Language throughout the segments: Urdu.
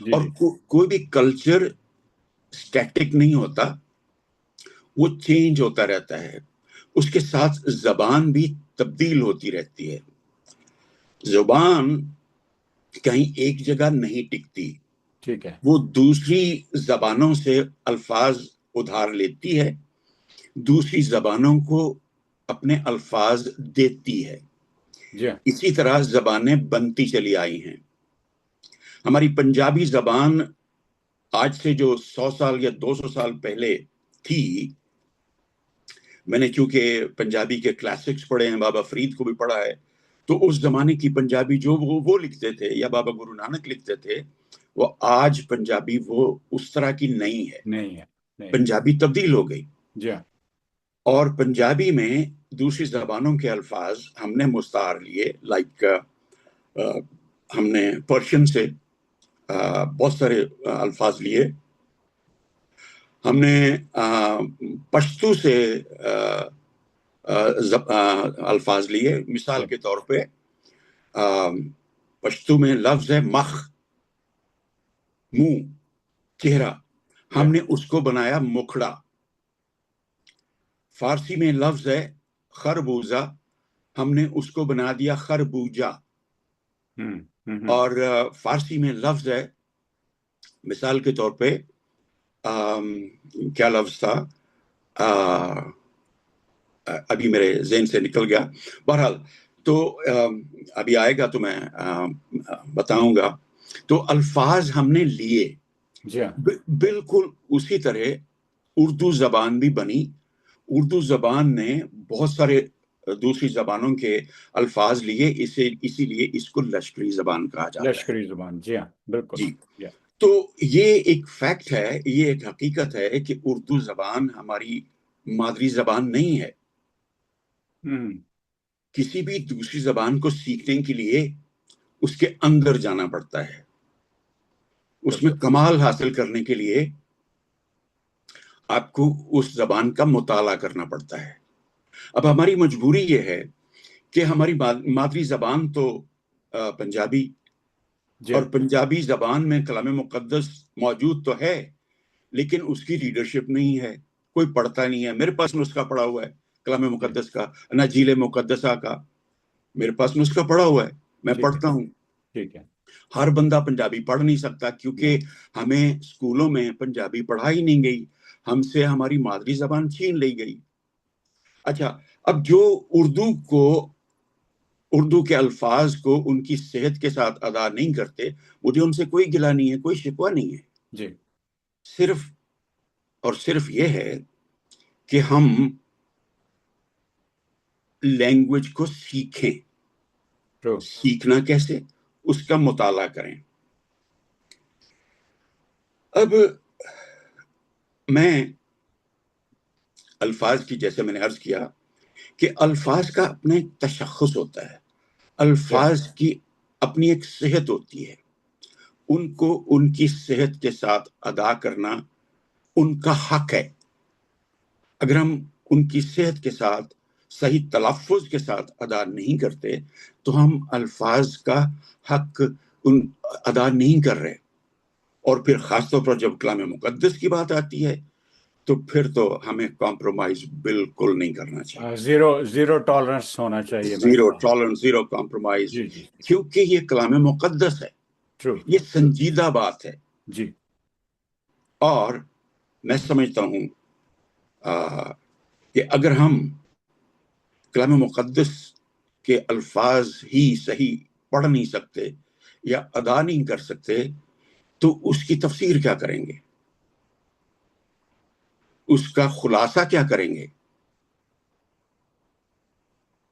جی اور جی کوئی بھی کلچر اسٹیٹک نہیں ہوتا، وہ چینج ہوتا رہتا ہے، اس کے ساتھ زبان بھی تبدیل ہوتی رہتی ہے. زبان کہیں ایک جگہ نہیں ٹکتی، ٹھیک ہے. وہ دوسری زبانوں سے الفاظ ادھار لیتی ہے، دوسری زبانوں کو اپنے الفاظ دیتی ہے. جی ہاں. اسی طرح زبانیں بنتی چلی آئی ہیں. ہماری پنجابی زبان آج سے جو 100 سال یا 200 سال پہلے تھی، میں نے چونکہ پنجابی کے کلاسکس پڑھے ہیں، بابا فرید کو بھی پڑھا ہے، تو اس زمانے کی پنجابی جو وہ لکھتے تھے یا بابا گرو نانک لکھتے تھے، وہ آج پنجابی وہ اس طرح کی نہیں ہے. نہیں ہے. نہیں. پنجابی تبدیل ہو گئی، جی ہاں. اور پنجابی میں دوسری زبانوں کے الفاظ ہم نے مستعار لیے. لائک ہم نے پرشین سے بہت سارے الفاظ لیے، ہم نے پشتو سے الفاظ لیے. مثال کے طور پہ پشتو میں لفظ ہے مخ، منہ، چہرہ، جی ہم ہاں. نے اس کو بنایا مکھڑا. فارسی میں لفظ ہے خربوزہ، ہم نے اس کو بنا دیا خربوجہ. اور فارسی میں لفظ ہے، مثال کے طور پہ کیا لفظ تھا، ابھی میرے ذہن سے نکل گیا. بہرحال تو ابھی آئے گا تو میں بتاؤں گا. تو الفاظ ہم نے لیے. جی ہاں. بالکل اسی طرح اردو زبان بھی بنی. اردو زبان نے بہت سارے دوسری زبانوں کے الفاظ لیے، اسی لیے اس کو لشکری زبان کہا جاتا ہے. لشکری زبان. جی ہاں بالکل. جی. جی ہاں. تو یہ ایک فیکٹ ہے، یہ ایک حقیقت ہے کہ اردو زبان ہماری مادری زبان نہیں ہے. کسی بھی دوسری زبان کو سیکھنے کے لیے اس کے اندر جانا پڑتا ہے، اس میں بالکل. کمال حاصل کرنے کے لیے آپ کو اس زبان کا مطالعہ کرنا پڑتا ہے. اب ہماری مجبوری یہ ہے کہ ہماری مادری زبان تو پنجابی، جی اور ہاں. پنجابی زبان میں کلام مقدس موجود تو ہے، لیکن اس کی لیڈرشپ نہیں ہے، کوئی پڑھتا نہیں ہے. میرے پاس نسخہ پڑا ہوا ہے کلام جی. مقدس کا، اناجیل مقدسہ کا، میرے پاس نسخہ پڑا ہوا ہے، میں ٹھیک ہے. پڑھتا ہوں. ٹھیک ہے. ہر بندہ پنجابی پڑھ نہیں سکتا، جی ہاں. کیونکہ ہمیں اسکولوں میں پنجابی پڑھائی نہیں گئی، ہم سے ہماری مادری زبان چھین لی گئی. اچھا، اب جو اردو کے الفاظ کو ان کی صحت کے ساتھ ادا نہیں کرتے، مجھے ان سے کوئی گلہ نہیں ہے، کوئی شکوہ نہیں ہے. جی. صرف اور صرف یہ ہے کہ ہم لینگویج کو سیکھیں. ٹرو. سیکھنا کیسے؟ اس کا مطالعہ کریں. اب میں الفاظ کی، جیسے میں نے عرض کیا کہ الفاظ کا اپنا ایک تشخص ہوتا ہے، جی ہاں. الفاظ کی اپنی ایک صحت ہوتی ہے، ان کو ان کی صحت کے ساتھ ادا کرنا ان کا حق ہے. اگر ہم ان کی صحت کے ساتھ صحیح تلفظ کے ساتھ ادا نہیں کرتے تو ہم الفاظ کا حق ادا نہیں کر رہے. اور پھر خاص طور پر جب کلام مقدس کی بات آتی ہے تو پھر تو ہمیں کمپرومائز بالکل نہیں کرنا چاہیے. زیرو ٹالرنس ہونا چاہیے میرے زیرو خیال. ٹالرنس، زیرو کمپرومائز، جی جی. کیونکہ یہ کلام مقدس ہے، ٹرو. یہ سنجیدہ بات ہے. جی. اور میں سمجھتا ہوں کہ اگر ہم کلام مقدس کے الفاظ ہی صحیح پڑھ نہیں سکتے یا ادا نہیں کر سکتے تو اس کی تفسیر کیا کریں گے، اس کا خلاصہ کیا کریں گے؟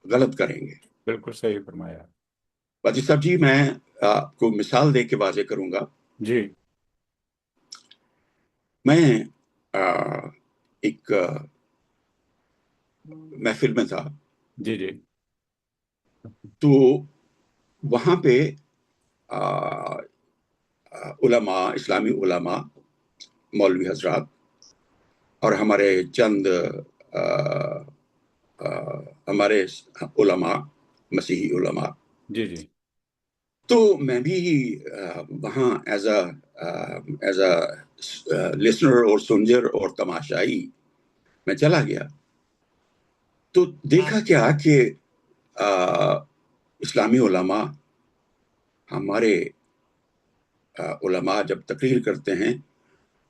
غلط کریں گے. بالکل صحیح فرمایا. باجی صاحب جی، میں آپ کو مثال دے کے واضح کروں گا. جی. میں ایک محفل میں تھا، جی جی. تو وہاں پہ علماء، اسلامی علماء، مولوی حضرات اور ہمارے چند ہمارے علماء، مسیحی علماء، جی جی. تو میں بھی وہاں ایز اے لسنر اور سنجر اور تماشائی میں چلا گیا. تو دیکھا کیا کہ اسلامی علماء، ہمارے علماء جب تقریر کرتے ہیں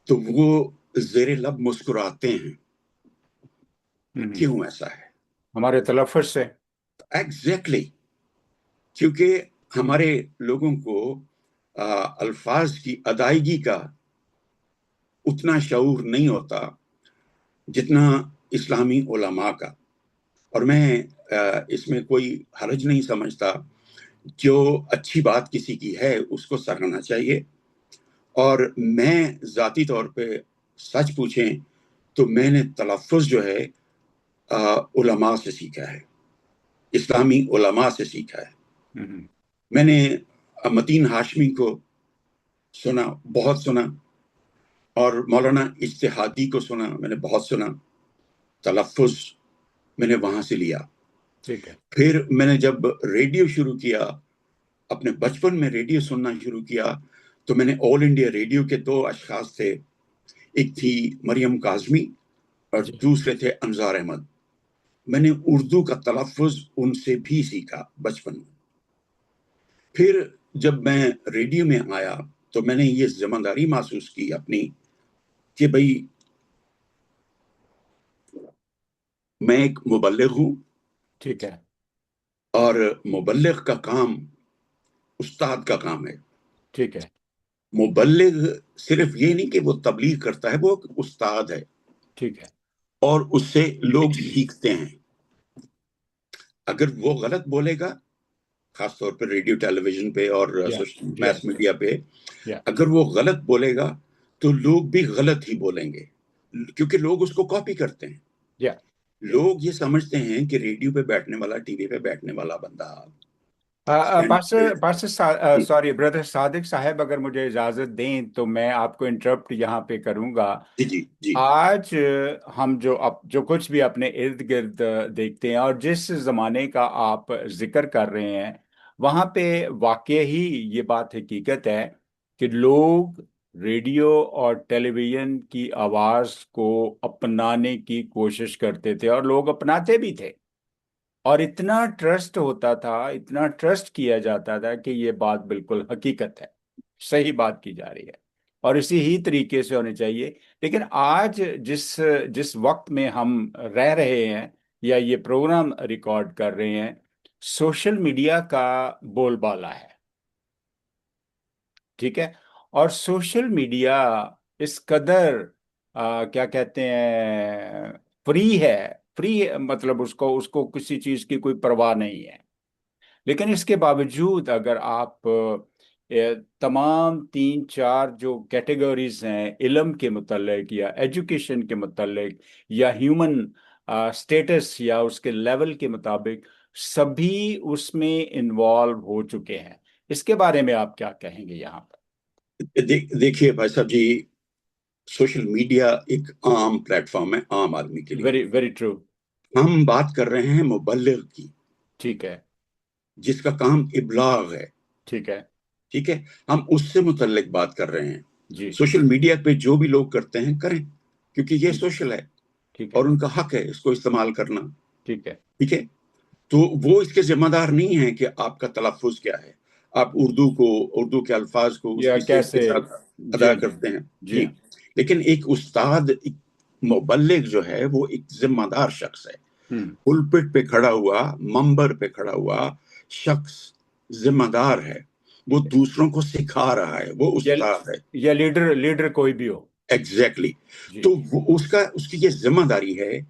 تو وہ زیر لب مسکراتے ہیں. کیوں ایسا ہے؟ ہمارے تلفظ سے. ایگزیکٹلی. کیونکہ ہمارے لوگوں کو الفاظ کی ادائیگی کا اتنا شعور نہیں ہوتا جتنا اسلامی علماء کا. اور میں اس میں کوئی حرج نہیں سمجھتا. جو اچھی بات کسی کی ہے اس کو سراہنا چاہیے. اور میں ذاتی طور پہ سچ پوچھیں تو میں نے تلفظ جو ہے علماء سے سیکھا ہے، اسلامی علماء سے سیکھا ہے. میں نے متین ہاشمی کو سنا، بہت سنا، اور مولانا اجتہادی کو سنا، میں نے بہت سنا. تلفظ میں نے وہاں سے لیا. ٹھیک ہے. پھر میں نے جب ریڈیو شروع کیا، اپنے بچپن میں ریڈیو سننا شروع کیا، تو میں نے آل انڈیا ریڈیو کے 2 اشخاص تھے. ایک تھی مریم کاظمی اور دوسرے تھے انصار احمد. میں نے اردو کا تلفظ ان سے بھی سیکھا بچپن میں. پھر جب میں ریڈیو میں آیا تو میں نے یہ ذمہ داری محسوس کی اپنی کہ بھئی میں ایک مبلغ ہوں. ٹھیک ہے. اور مبلغ کا کام استاد کا کام ہے. ٹھیک ہے. مبلغ صرف یہ نہیں کہ وہ تبلیغ کرتا ہے، وہ ایک استاد ہے. ٹھیک ہے. اور اس سے لوگ سیکھتے ہیں. اگر وہ غلط بولے گا، خاص طور پہ ریڈیو ٹیلی ویژن پہ اور میس میڈیا پہ، اگر وہ غلط بولے گا تو لوگ بھی غلط ہی بولیں گے، کیونکہ لوگ اس کو کاپی کرتے ہیں. لوگ یہ سمجھتے ہیں کہ ریڈیو پہ بیٹھنے والا، ٹی وی پہ بیٹھنے والا بندہ سوری بردر صادق صاحب، اگر مجھے اجازت دیں تو میں آپ کو انٹرپٹ یہاں پہ کروں گا. جی آج ہم جو کچھ بھی اپنے ارد گرد دیکھتے ہیں اور جس زمانے کا آپ ذکر کر رہے ہیں، وہاں پہ واقع ہی یہ بات حقیقت ہے کہ لوگ ریڈیو اور ٹیلی ویژن کی آواز کو اپنانے کی کوشش کرتے تھے اور لوگ اپناتے بھی تھے. اور اتنا ٹرسٹ ہوتا تھا، اتنا ٹرسٹ کیا جاتا تھا کہ یہ بات بالکل حقیقت ہے، صحیح بات کی جا رہی ہے اور اسی ہی طریقے سے ہونی چاہیے. لیکن آج جس وقت میں ہم رہ رہے ہیں یا یہ پروگرام ریکارڈ کر رہے ہیں، سوشل میڈیا کا بول بالا ہے. ٹھیک ہے. اور سوشل میڈیا اس قدر کیا کہتے ہیں، فری ہے. فری مطلب اس کو کسی چیز کی کوئی پرواہ نہیں ہے. لیکن اس کے باوجود اگر آپ تمام 3 4 جو کیٹیگریز ہیں علم کے متعلق یا ایجوکیشن کے متعلق یا ہیومن سٹیٹس یا اس کے لیول کے مطابق، سبھی اس میں انوالو ہو چکے ہیں. اس کے بارے میں آپ کیا کہیں گے یہاں پر؟ دیکھیے بھائی صاحب جی، سوشل میڈیا ایک عام پلیٹ فارم ہے عام آدمی کے لیے. Very very true. ہم بات کر رہے ہیں مبلغ کی، ٹھیک ہے. جس کا کام ابلاغ ہے. ٹھیک ہے. ٹھیک ہے، ہم اس سے متعلق بات کر رہے ہیں. جی. سوشل میڈیا پہ جو بھی لوگ کرتے ہیں کریں، کیونکہ یہ سوشل ہے ٹھیک ہے. اور ان کا حق ہے اس کو استعمال کرنا. ٹھیک ہے. ٹھیک ہے. تو وہ اس کے ذمہ دار نہیں ہیں کہ آپ کا تلفظ کیا ہے، آپ اردو کے الفاظ کو اس یا کی صحت کے کیسے. ساتھ ادا جی. کرتے ہیں. جی. جی. لیکن ایک استاد، ایک مبلغ جو ہے وہ ایک ذمہ دار شخص ہے. پلپٹ پہ کھڑا ہوا، منبر پہ کھڑا ہوا شخص ذمہ دار ہے. وہ دوسروں کو سکھا رہا ہے، وہ استاد ہے. یا لیڈر کوئی بھی ہو. ایگزیکٹلی. جی. تو اس کی یہ ذمہ داری ہے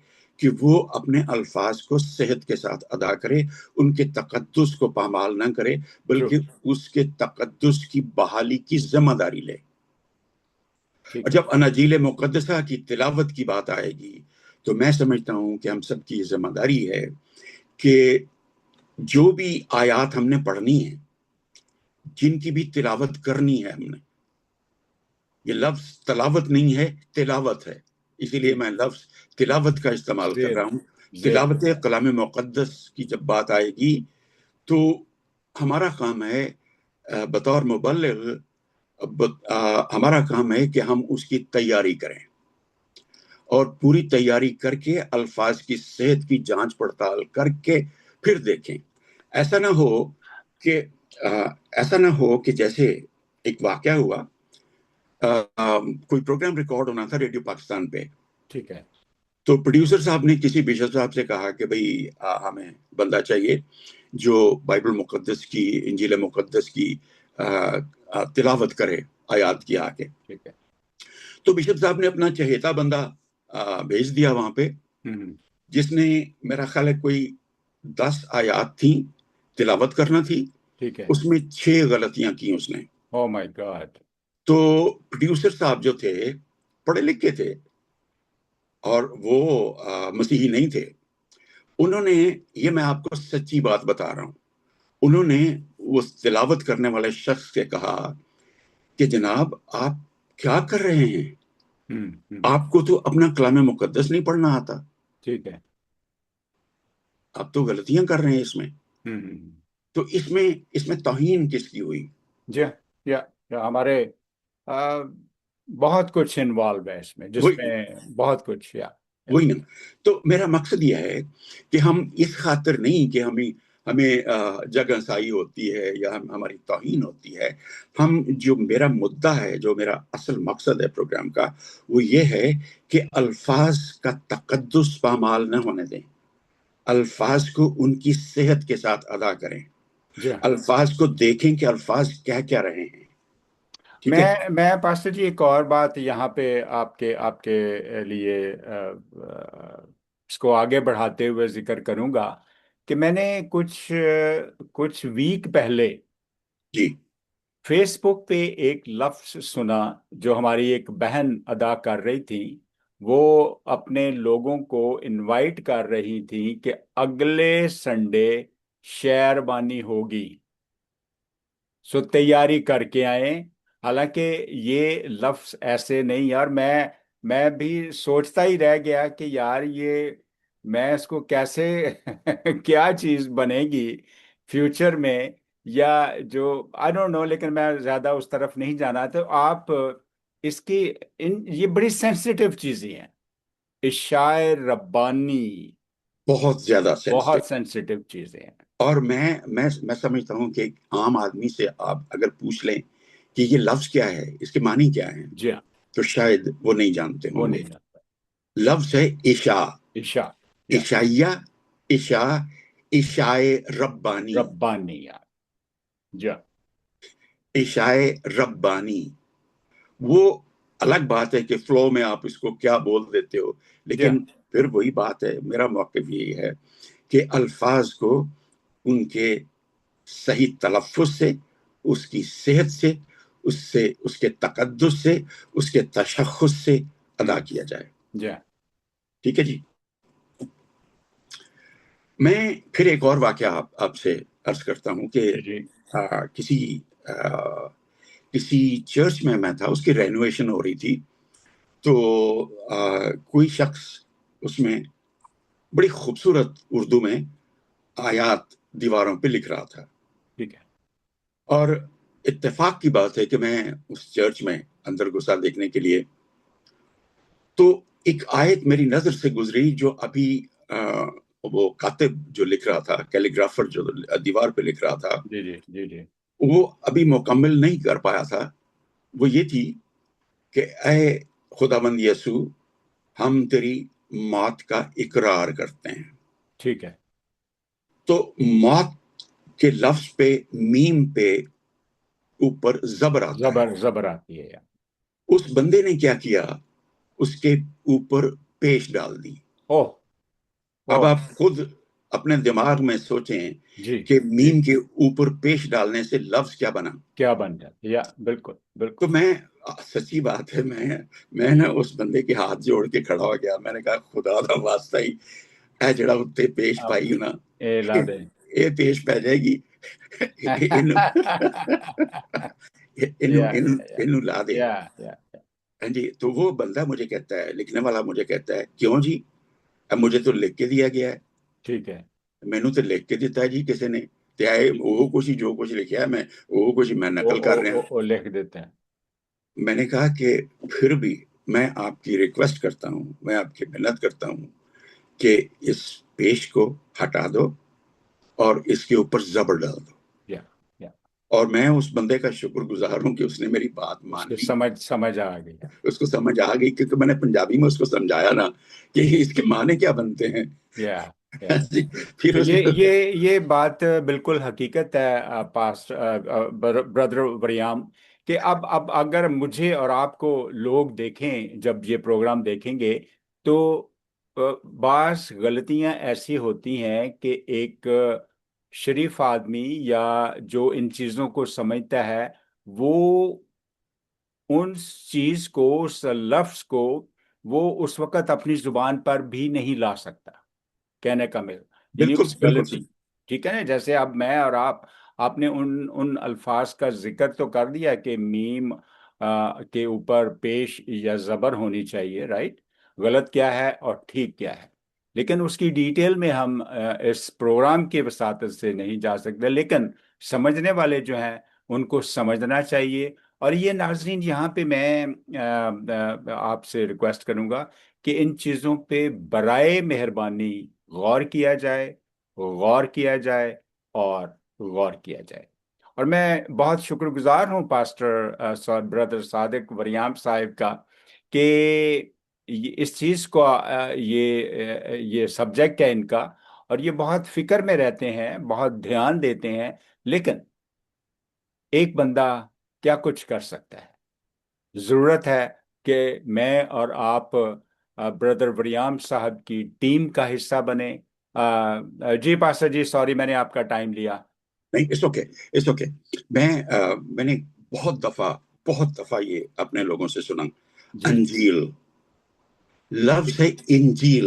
کہ وہ اپنے الفاظ کو صحت کے ساتھ ادا کرے، ان کے تقدس کو پامال نہ کرے، بلکہ اس کے تقدس کی بحالی کی ذمہ داری لے. اور جب اناجیل مقدسہ کی تلاوت کی بات آئے گی تو میں سمجھتا ہوں کہ ہم سب کی ذمہ داری ہے کہ جو بھی آیات ہم نے پڑھنی ہے، جن کی بھی تلاوت کرنی ہے، ہم نے، یہ لفظ تلاوت نہیں ہے، تلاوت ہے، اسی لیے میں لفظ تلاوت کا استعمال کر رہا ہوں. تلاوت کلام مقدس کی جب بات آئے گی تو ہمارا کام ہے بطور مبلغ ہمارا کام ہے کہ ہم اس کی تیاری کریں اور پوری تیاری کر کے الفاظ کی صحت کی جانچ پڑتال کر کے پھر دیکھیں. ایسا نہ ہو کہ ایسا نہ ہو کہ جیسے ایک واقعہ ہوا، کوئی پروگرام ریکارڈ ہونا تھا ریڈیو پاکستان پہ. ٹھیک ہے. تو پروڈیوسر صاحب نے کسی بشپ صاحب سے کہا کہ بھئی ہمیں بندہ چاہیے جو بائبل مقدس کی، انجیل مقدس کی تلاوت کرے آیات کی آ کے. ٹھیک ہے. تو بشپ صاحب نے اپنا چہیتا بندہ بھیج دیا وہاں پہ، جس نے میرا خیال ہے کوئی 10 آیات تھیں تلاوت کرنا تھی. ٹھیک ہے. اس میں 6 غلطیاں کی اس نے. او مائی گاڈ. تو پروڈیوسر صاحب جو تھے پڑھے لکھے تھے اور وہ مسیحی نہیں تھے. انہوں نے، یہ میں آپ کو سچی بات بتا رہا ہوں، انہوں نے اس تلاوت کرنے والے شخص سے کہا کہ جناب آپ کیا کر رہے ہیں؟ آپ کو تو اپنا کلام مقدس نہیں پڑھنا آتا. ٹھیک ہے. آپ تو غلطیاں کر رہے ہیں اس میں. تو اس میں توہین کس کی ہوئی؟ جی یا ہمارے بہت کچھ انوالو ہے اس میں، جس وہی میں بہت کچھ وہی نا. تو میرا مقصد یہ ہے کہ ہم اس خاطر نہیں کہ ہمیں جگ ہنسائی ہوتی ہے یا ہماری توہین ہوتی ہے. ہم جو میرا مدعا ہے، جو میرا اصل مقصد ہے پروگرام کا، وہ یہ ہے کہ الفاظ کا تقدس پامال نہ ہونے دیں. الفاظ کو ان کی صحت کے ساتھ ادا کریں. جی. الفاظ کو دیکھیں کہ الفاظ کیا کیا رہے ہیں. ٹھیک ہے. میں پاسٹر جی ایک اور بات یہاں پہ آپ کے لیے اس کو آگے بڑھاتے ہوئے ذکر کروں گا کہ میں نے کچھ ویک پہلے جی فیس بک پہ ایک لفظ سنا جو ہماری ایک بہن ادا کر رہی تھی. وہ اپنے لوگوں کو انوائٹ کر رہی تھی کہ اگلے سنڈے شیروانی ہوگی، سو تیاری کر کے آئیں. حالانکہ یہ لفظ ایسے نہیں یار. میں بھی سوچتا ہی رہ گیا کہ یار یہ میں اس کو کیسے کیا چیز بنے گی فیوچر میں، یا جو آئی ڈونٹ نو. لیکن میں زیادہ اس طرف نہیں جانا. تو آپ اس کی یہ بڑی سینسیٹیو چیزیں ہیں. اشاع ربانی بہت زیادہ سینسٹیو. بہت سینسیٹیو چیزیں ہیں. اور میں سمجھتا ہوں کہ ایک عام آدمی سے آپ اگر پوچھ لیں کہ یہ لفظ کیا ہے، اس کے معنی کیا ہیں، جی ہاں. تو شاید وہ نہیں جانتے وہ ہوں گے. نہیں جانتا. لفظ ہے عشاء. عشاء. یا عشائیہ، عشاء، عشاء ربانی. ربانی یار. جی. عشاء ربانی وہ الگ بات ہے کہ فلو میں آپ اس کو کیا بول دیتے ہو، جی. لیکن پھر وہی بات ہے. میرا موقف یہی ہے کہ الفاظ کو ان کے صحیح تلفظ سے، اس کی صحت سے، اس کے تقدس سے، اس کے تشخص سے ادا کیا جائے. جی. ٹھیک ہے جی. میں پھر ایک اور واقعہ آپ سے عرض کرتا ہوں کہ جی. کسی چرچ میں تھا، اس کی رینوویشن ہو رہی تھی. تو کوئی شخص اس میں بڑی خوبصورت اردو میں آیات دیواروں پہ لکھ رہا تھا. ٹھیک ہے. اور اتفاق کی بات ہے کہ میں اس چرچ میں اندر گھسا دیکھنے کے لیے، تو ایک آیت میری نظر سے گزری جو ابھی وہ کاتب جو لکھ رہا تھا، کیلیگرافر جو دیوار پہ لکھ رہا تھا، جی. جی. جی. جی. وہ ابھی مکمل نہیں کر پایا تھا. وہ یہ تھی کہ اے خداوند یسوع، ہم تیری موت کا اقرار کرتے ہیں. ٹھیک ہے. تو موت کے لفظ پہ، میم پہ اوپر زبر آتا ہے. زبر آتی ہے یار. اس بندے نے کیا کیا، اس کے اوپر پیش ڈال دی. اوہ. اب اوہ. آپ خود اپنے دماغ میں سوچیں جی. کہ جی. میم کے اوپر پیش ڈالنے سے لفظ کیا بنا. کیا بن جاتی یا بالکل بالکل. تو میں، سچی بات ہے، میں نا اس بندے کے ہاتھ جوڑ کے کھڑا ہو گیا. میں نے کہا خدا دا واسطہ ہی اے جڑا اتنے پیش اب پائی نا، اے لا دے. یہ پیش پہ جائے گی. یا انہوں لا دے. یا یا. ہاں جی. تو وہ بندہ مجھے کہتا ہے، لکھنے والا مجھے کہتا ہے کیوں جی؟ اب مجھے تو لکھ کے دیا گیا ہے. ٹھیک ہے. مینوں تو لکھ کے دیتا ہے جی کسی نے. تے آئے وہ کچھ جو کچھ لکھا ہے وہ کچھ میں نقل کر رہا ہوں. وہ لکھ دیتے ہیں. میں نے کہا کہ پھر بھی میں آپ کی ریکویسٹ کرتا ہوں, میں آپ کی محنت کرتا ہوں کہ اس پیش کو ہٹا دو اور اس کے اوپر زبر ڈال دو. یا یا اور میں اس بندے کا شکر گزار ہوں کہ اس نے میری بات اس مان کو لی. سمجھ آ گئی. اس کو سمجھ آ گئی کیونکہ میں نے پنجابی میں اس کو سمجھایا نا کہ اس کے معنی کیا بنتے ہیں. یا یا پھر تو اس یہ بات بالکل حقیقت ہے پاس بردر وریام، کہ اب اگر مجھے اور آپ کو لوگ دیکھیں، جب یہ پروگرام دیکھیں گے تو بعض غلطیاں ایسی ہوتی ہیں کہ ایک شریف آدمی یا جو ان چیزوں کو سمجھتا ہے، وہ ان چیز کو، اس لفظ کو وہ اس وقت اپنی زبان پر بھی نہیں لا سکتا کہنے کا میرا، یعنی بالکل اس بالکل غلطی. ٹھیک ہے نا؟ جیسے اب میں اور آپ نے ان الفاظ کا ذکر تو کر دیا کہ میم کے اوپر پیش یا زبر ہونی چاہیے، رائٹ؟ غلط کیا ہے اور ٹھیک کیا ہے، لیکن اس کی ڈیٹیل میں ہم اس پروگرام کے وساطت سے نہیں جا سکتے، لیکن سمجھنے والے جو ہیں ان کو سمجھنا چاہیے. اور یہ ناظرین، یہاں پہ میں آپ سے ریکویسٹ کروں گا کہ ان چیزوں پہ برائے مہربانی غور کیا جائے، غور کیا جائے اور غور کیا جائے. اور میں بہت شکر گزار ہوں پاسٹر بردر صادق وریام صاحب کا کہ اس چیز کو یہ سبجیکٹ ہے ان کا، اور یہ بہت فکر میں رہتے ہیں، بہت دھیان دیتے ہیں. لیکن ایک بندہ کیا کچھ کر سکتا ہے؟ ضرورت ہے کہ میں اور آپ بردر وریام صاحب کی ٹیم کا حصہ بنے. جی پاسٹر جی، سوری میں نے آپ کا ٹائم لیا. نہیں، اٹس اوکے، اٹس اوکے. میں نے بہت دفعہ یہ اپنے لوگوں سے سنا. جی جی انجیل لفظ ہے، انجیل.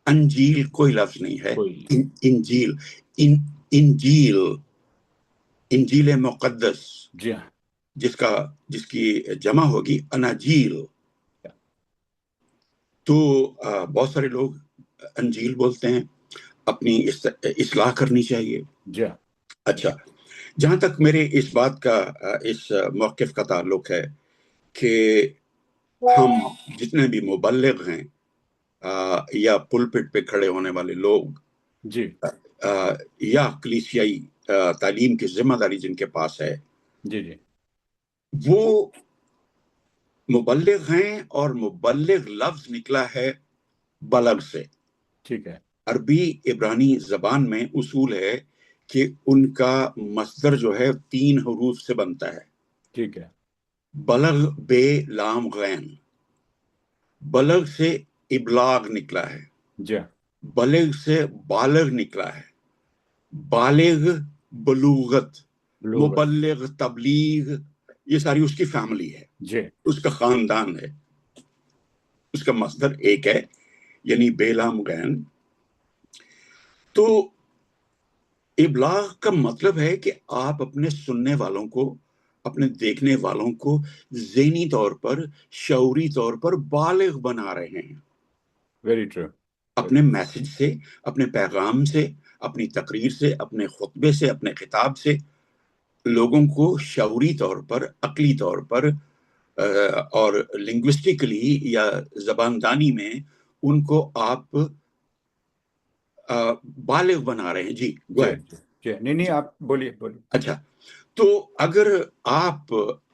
انجیل کوئی لفظ نہیں ہے. کوئی. انجیل انجیل انجیل مقدس، جی ہاں. جس کی جمع ہوگی اناجیل. تو بہت سارے لوگ انجیل بولتے ہیں. اپنی اصلاح کرنی چاہیے. جی ہاں. اچھا، جہاں تک میرے اس بات کا اس موقف کا تعلق ہے کہ ہم جتنے بھی مبلغ ہیں یا پلپٹ پہ کھڑے ہونے والے لوگ جی یا کلیسیائی تعلیم کی ذمہ داری جن کے پاس ہے، جی جی وہ مبلغ ہیں. اور مبلغ لفظ نکلا ہے بلغ سے. ٹھیک ہے. عربی عبرانی زبان میں اصول ہے کہ ان کا مصدر جو ہے 3 حروف سے بنتا ہے. ٹھیک ہے. بلغ بے لام غین. بلغ سے ابلاغ نکلا ہے. جی ہاں. بلغ سے بالغ نکلا ہے. بالغ بلوغت. لغت. مبلغ تبلیغ، یہ ساری اس کی فیملی ہے، جی. اس کا خاندان ہے. اس کا مصدر ایک ہے، یعنی بے لام غین. تو ابلاغ کا مطلب ہے کہ آپ اپنے سننے والوں کو، اپنے دیکھنے والوں کو ذہنی طور پر، شعوری طور پر بالغ بنا رہے ہیں. Very true. اپنے میسج سے، اپنے پیغام سے، اپنی تقریر سے، اپنے خطبے سے، اپنے خطاب سے لوگوں کو شعوری طور پر، عقلی طور پر اور لنگوسٹکلی یا زبان دانی میں ان کو آپ بالغ بنا رہے ہیں. جی گو جی اہیڈ. جی جی. نہیں نہیں، آپ بولیے بولیے. اچھا، تو اگر آپ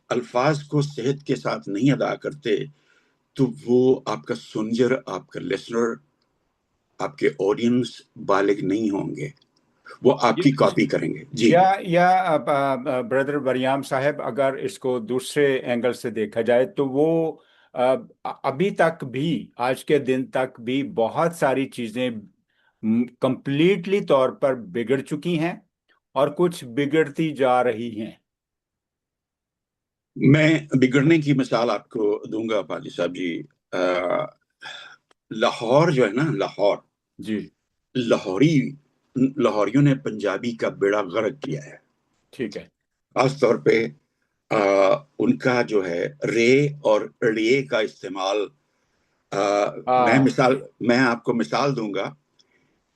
الفاظ کو صحت کے ساتھ نہیں ادا کرتے تو وہ آپ کا سنجر، آپ کا لسنر، آپ کے آڈینس بالغ نہیں ہوں گے. وہ آپ کی کاپی کریں گے. جی یا بردر وریام صاحب، اگر اس کو دوسرے اینگل سے دیکھا جائے تو وہ ابھی تک بھی، آج کے دن تک بھی بہت ساری چیزیں کمپلیٹلی طور پر بگڑ چکی ہیں اور کچھ بگڑتی جا رہی ہیں. میں بگڑنے کی مثال آپ کو دوں گا پادری صاحب جی. لاہور جو ہے نا، لاہور، جی. لاہوریوں نے پنجابی کا بیڑا غرق کیا ہے. ٹھیک ہے. خاص طور پہ ان کا جو ہے رے اور ڑے کا استعمال. ہاں. میں آپ کو مثال دوں گا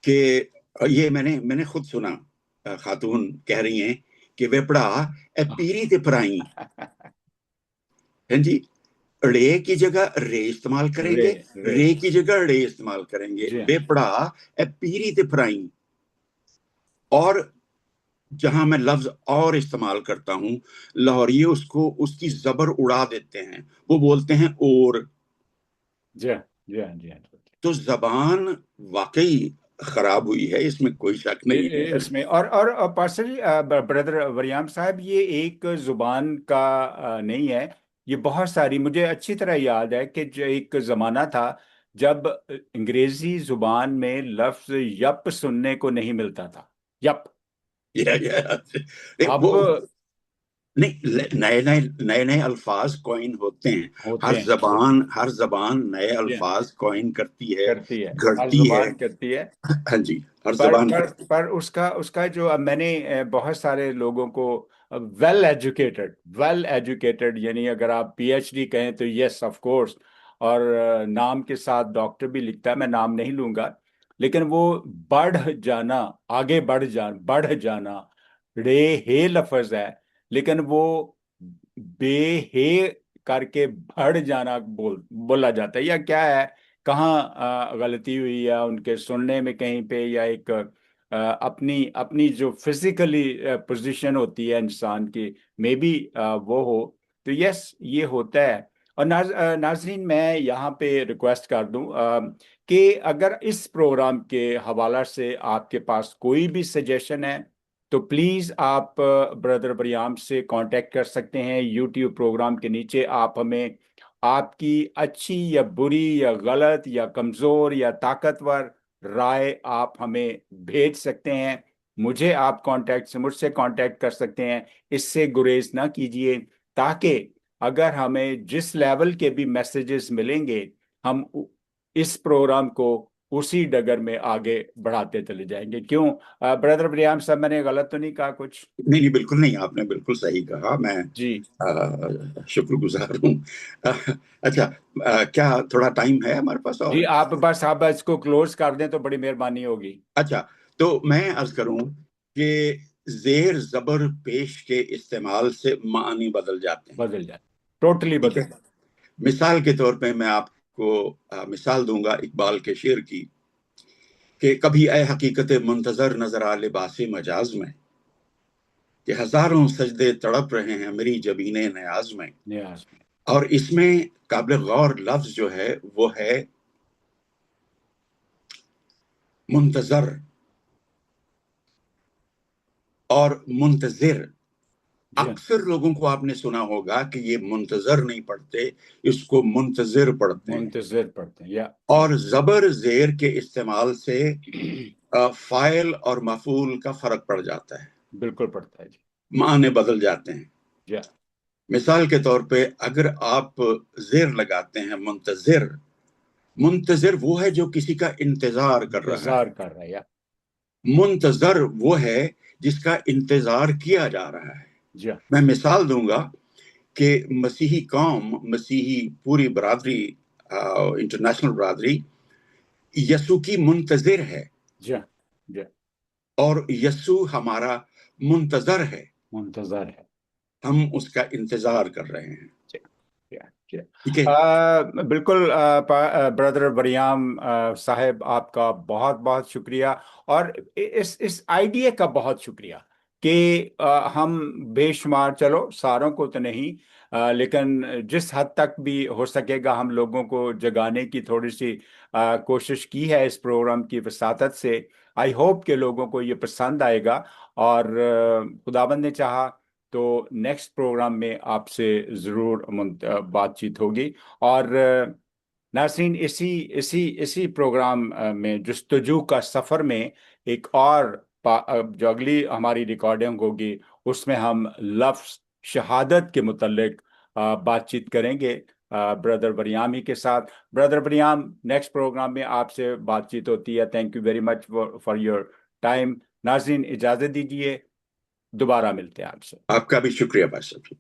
کہ اور یہ میں نے خود سنا، خاتون کہہ رہی ہیں کہ ویپڑا اے پیری تے پرائی، ہیں جی، رے کی جگہ رے استعمال کریں رے گے، رے رے کی جگہ رے استعمال کریں گے، جی ہاں ویپڑا اے پیری تے پرائی۔ اور جہاں میں لفظ اور استعمال کرتا ہوں، لاہوری اس کو اس کی زبر اڑا دیتے ہیں، وہ بولتے ہیں اور۔ جی ہاں جی ہاں جی ہاں تو زبان واقعی خراب ہوئی ہے، اس میں کوئی شک نہیں ہے۔ اس میں اور پرسنلی بردر وریام صاحب، یہ ایک زبان کا نہیں ہے، یہ بہت ساری، مجھے اچھی طرح یاد ہے کہ جو ایک زمانہ تھا جب انگریزی زبان میں لفظ یپ سننے کو نہیں ملتا تھا، یپ۔ اب وہ نہیں، نئے الفاظ کوئن ہوتے ہیں، ہوتے ہیں ہر زبان نئے جی ہاں، الفاظ کوئن کرتی ہے، کرتی ہے، ہر گھڑتی ہے۔ زبان کرتی ہے۔ ہاں جی، ہر پر زبان پر کرتی پر اس کا جو اب میں نے بہت سارے لوگوں کو ویل ایجوکیٹڈ یعنی اگر آپ پی ایچ ڈی کہیں تو یس آف کورس، اور نام کے ساتھ ڈاکٹر بھی لکھتا ہے، میں نام نہیں لوں گا، لیکن وہ بڑھ جانا، آگے بڑھ جانا رے ہے لفظ ہے، لیکن وہ بے ہے کر کے بڑھ جانا بولا جاتا ہے، یا کیا ہے، کہاں غلطی ہوئی ہے ان کے سننے میں کہیں پہ، یا ایک اپنی جو فزیکلی پوزیشن ہوتی ہے انسان کی، میں بھی وہ ہو، تو یس یہ ہوتا ہے۔ اور ناظرین، میں یہاں پہ ریکویسٹ کر دوں کہ اگر اس پروگرام کے حوالہ سے آپ کے پاس کوئی بھی سجیشن ہے تو پلیز آپ بردر بریام سے کانٹیکٹ کر سکتے ہیں، یوٹیوب پروگرام کے نیچے آپ ہمیں آپ کی اچھی یا بری یا غلط یا کمزور یا طاقتور رائے آپ ہمیں بھیج سکتے ہیں، مجھ سے کانٹیکٹ کر سکتے ہیں، اس سے گریز نہ کیجیے، تاکہ اگر ہمیں جس لیول کے بھی میسیجز ملیں گے، ہم اس پروگرام کو اسی ڈگر میں آگے بڑھاتے چلے جائیں گے۔ کیوں بردر بریام صاحب، میں نے غلط تو نہیں کہا کچھ؟ نہیں نہیں، بالکل نہیں، آپ نے بالکل صحیح کہا، میں جی شکر گزار ہوں۔ اچھا، کیا تھوڑا ٹائم ہے ہمارے پاس اور؟ جی، آپ اس کو کلوز کر دیں تو بڑی مہربانی ہوگی۔ اچھا، تو میں عرض کروں کہ زیر زبر پیش کے استعمال سے معنی بدل جاتے ہیں، بدل جائے، ٹوٹلی ٹھیک ہے؟ بدل جائے۔ مثال کے طور پہ میں آپ کو مثال دوں گا اقبال کے شعر کی، کہ کبھی اے حقیقت منتظر نظر آ لباس مجاز میں، کہ ہزاروں سجدے تڑپ رہے ہیں میری جبین نیاز میں۔ نیاز میں اور اس میں قابل غور لفظ جو ہے وہ ہے منتظر اور منتظر۔ جی ہاں، اکثر لوگوں کو آپ نے سنا ہوگا کہ یہ منتظر نہیں پڑھتے، اس کو منتظر پڑھتے ہیں۔ منتظر پڑھتے ہیں یا اور زبر زیر کے استعمال سے فاعل اور مفعول کا فرق پڑ جاتا ہے، بالکل پڑھتا ہے جی۔ معنی بدل جاتے ہیں۔ جی مثال کے طور پہ اگر آپ زیر لگاتے ہیں منتظر، منتظر وہ ہے جو کسی کا انتظار کر رہا انتظار ہے، کر رہا ہے یا منتظر وہ ہے جس کا انتظار کیا جا رہا ہے۔ جی ہاں میں مثال دوں گا کہ مسیحی قوم، مسیحی پوری برادری، انٹرنیشنل برادری یسوع کی منتظر ہے، جی ہاں جی ہاں، اور یسوع ہمارا منتظر ہے، منتظر ہے ہم اس کا انتظار کر رہے ہیں، جی جی جی۔ ٹھیک ہے؟ بالکل بردر بریام صاحب، آپ کا بہت بہت شکریہ، اور اس آئیڈیا کا بہت شکریہ کہ ہم بے شمار، چلو ساروں کو تو نہیں، لیکن جس حد تک بھی ہو سکے گا ہم لوگوں کو جگانے کی تھوڑی سی کوشش کی ہے اس پروگرام کی وساطت سے۔ آئی ہوپ کہ لوگوں کو یہ پسند آئے گا، اور خداوند نے چاہا تو نیکسٹ پروگرام میں آپ سے ضرور بات چیت ہوگی۔ اور ناظرین، اسی پروگرام میں جستجو کا سفر میں ایک اور جو اگلی ہماری ریکارڈنگ ہوگی، اس میں ہم لفظ شہادت کے متعلق بات چیت کریں گے بردر بریام ہی کے ساتھ۔ بردر بریام، نیکسٹ پروگرام میں آپ سے بات چیت ہوتی ہے۔ Thank you very much for your time. ناظرین، اجازت دیجیے، دوبارہ ملتے ہیں آپ سے۔ آپ کا بھی شکریہ بھائی صاحب۔